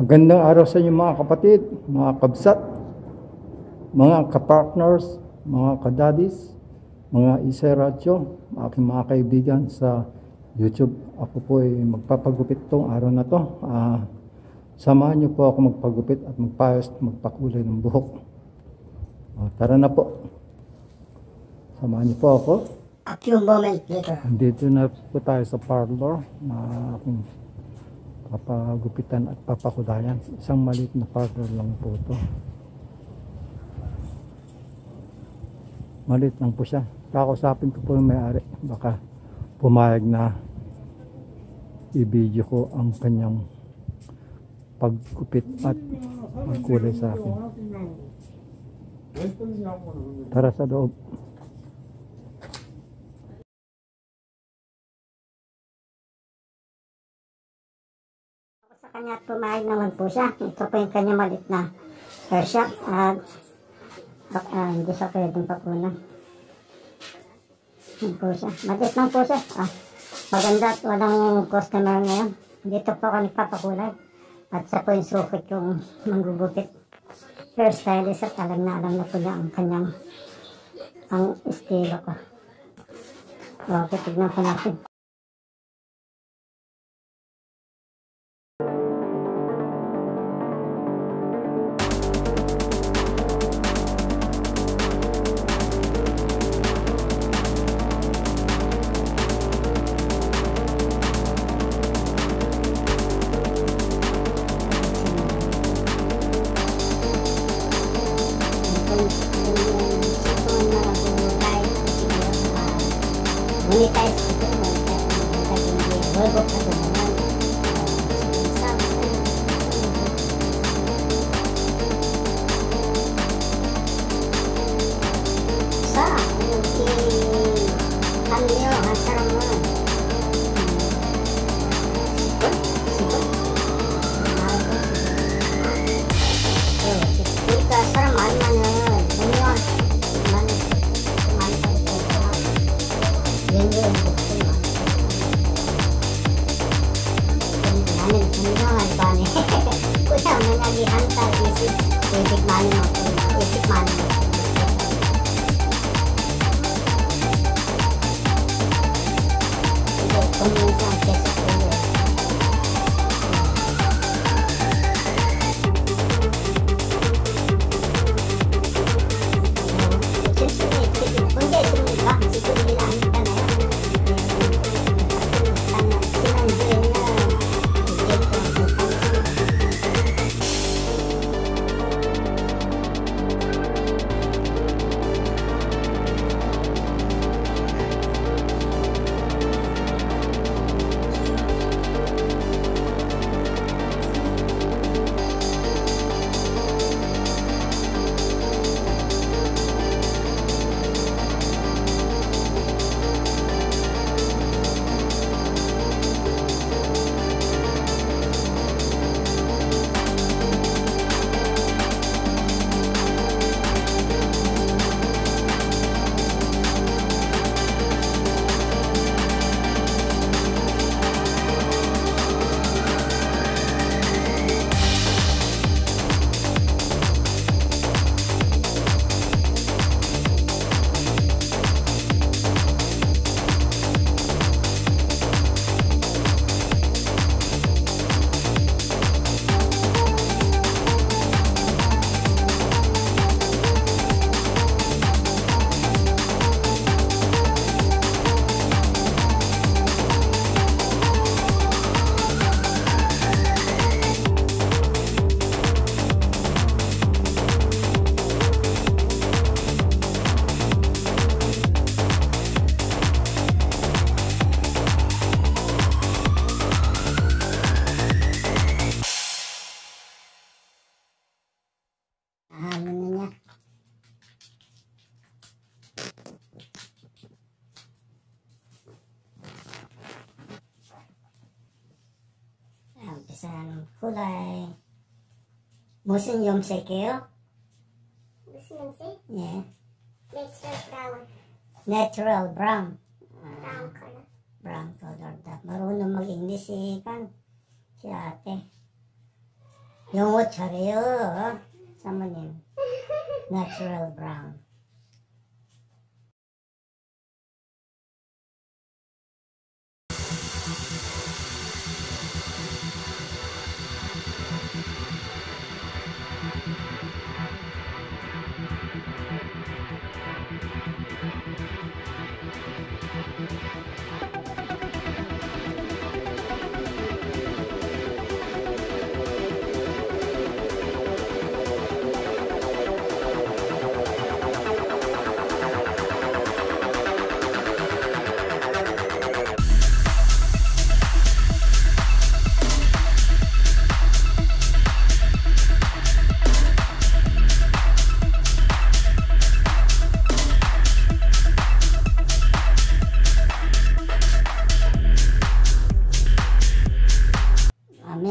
Magandang araw sa inyo mga kapatid, mga kabsat, mga kapartners, mga kadadis, mga isay-radyo, aking mga kaibigan sa YouTube. Ako po ay magpapagupit tong araw na to. Samahan niyo po ako magpagupit at magpayos at magpakulay ng buhok. Tara na po. Samahan niyo po ako. A few moments later. Dito na po tayo sa parlor na aking papagupitan at papakulayan. Isang maliit na parlor lang po ito. Maliit lang po siya. Kakausapin ko po yung may-ari. Baka pumayag na i-video ko ang kanyang paggupit at magkulay sa akin. Tara sa loob. Sa kanya at pumayag naman po siya. Ito po yung kanya malit na hair shop at hindi siya pwedeng papunan. Yan po siya. Malit lang po siya. Maganda at walang customer ngayon. Dito po ako nagpapakulay. At sa po yung sukot yung manggugupit. Hairstylist at alam na po niya ang kanyang ang estilo ko. Okay, tignan po natin. Monetize ito, monetize sa Kamyo, Hansarang mo. Kita sarang mana isang kulay. 무슨 염색이에요? 무슨 염색? 예. Natural brown. Natural brown. Brown color. Brown color. Marunong mag-English si ate. Yung chareyo, sama niyo. Natural brown.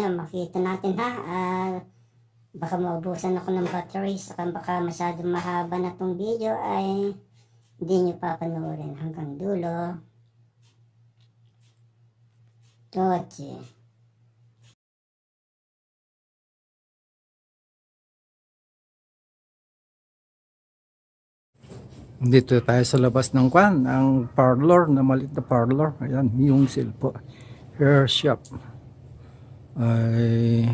Makita natin ha, baka maubusan ako ng battery, saka baka masyadong mahaba na tong video ay hindi nyo papanoorin hanggang dulo. Tochi. Dito tayo sa labas ng kwan, ang parlor, na maliit na parlor. Ayan, yung silpo. Hair shop. Ay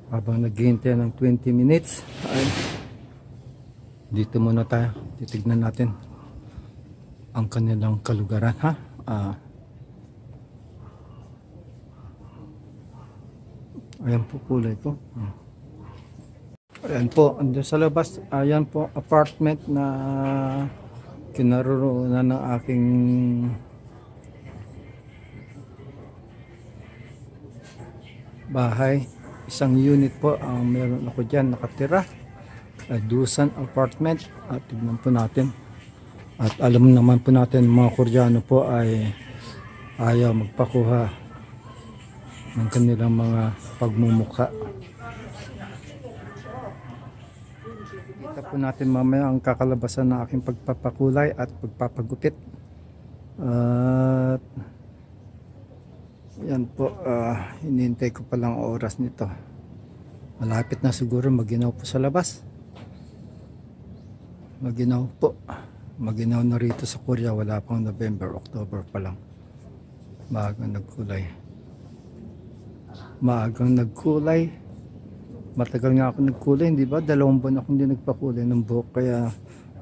habang naghihintay ng 20 minutes ay dito muna tayo, titignan natin ang kanilang kalugaran ha. Ayan po kulay ko. Ayan po, andun sa labas, ayan po apartment na kinaroroonan ng aking bahay. Isang unit po ang meron ako dyan nakatira. Dusan apartment. At tignan po natin. At alam naman po natin mga Koreano po ay ayaw magpakuha ng kanilang mga pagmumukha. Kita po natin mamaya ang kakalabasan ng aking pagpapakulay at pagpapagupit. At yan po, hinihintay ko pa lang oras nito. Malapit na siguro maginaw po sa labas. Maginaw po. Maginaw na rito sa Korea. Wala pang November, October pa lang. Maagang nagkulay. Maagang nagkulay. Matagal nga ako nagkulay, hindi ba? 2 buwan ako hindi nagpakulay ng buhok. Kaya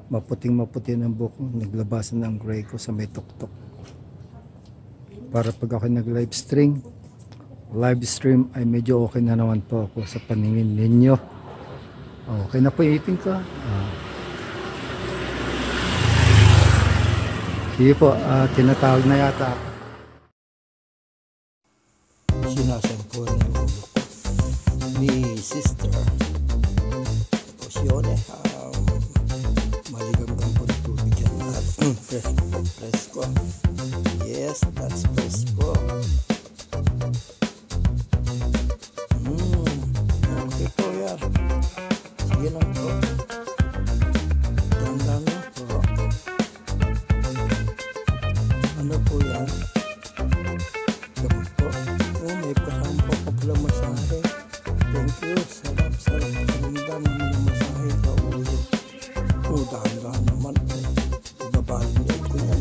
maputing-maputi ng buhok. Naglabasan ng gray ko sa may tuktok. Para pag ako nag-live stream ay medyo okay na naman po ako sa paningin ninyo. Okay na po yung eating ko. Sige po, tinatawag na yata. Sinasampo na yung ulo ko ni sister. Tapos yun maligamgam po na tubig yan. Presko. Yes, that's presko. Okay po yan. Sige lang po. Tandaan lang po. Ano po yan? Gamot po. May kasama po ko pala masahe. Thank you. Sarap-sarap. Paramdam naman ng masahe sa ulo. Dahan-dahan naman. Ibabalin ko yan.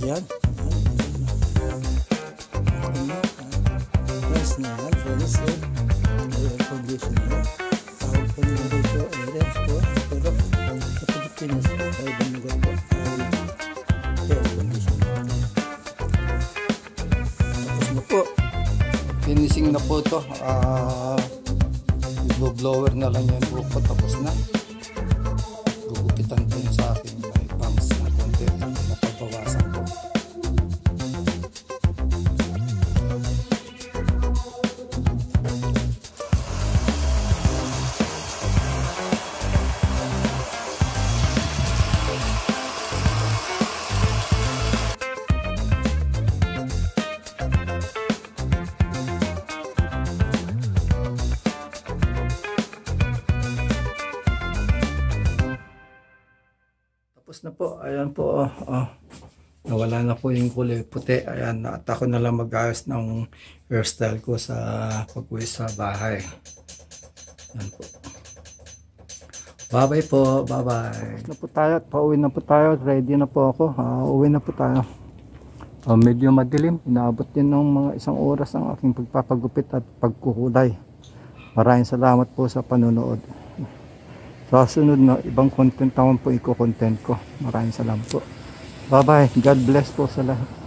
Ayan. Nice na yan. Friends, air condition na. Tawag pa nyo dito. Air po. Pero sa Pilipinas, ay bumugal po. Air condition na. Tapos na po. Finishing na po ito. Blower na lang yan po. Tapos na. Gugupitan ko sa akin. May bangs na konti. Napabawasan ko. Tapos na po, ayan po, nawala na po yung kulay puti. Ayan, at ako na lang mag-ayos ng hairstyle ko sa pag-uwi sa bahay. Ayan po. Bye-bye po, bye-bye. Na po tayo, pauwi na po tayo, ready na po ako. Uwi na po tayo. Medyo madilim, inaabot din ng mga 1 oras ang aking pagpapagupit at pagkukulay. Maraming salamat po sa panonood. Sa sunod na ibang content naman po iko-content ko. Maraming salamat po. Bye bye. God bless po sa lahat.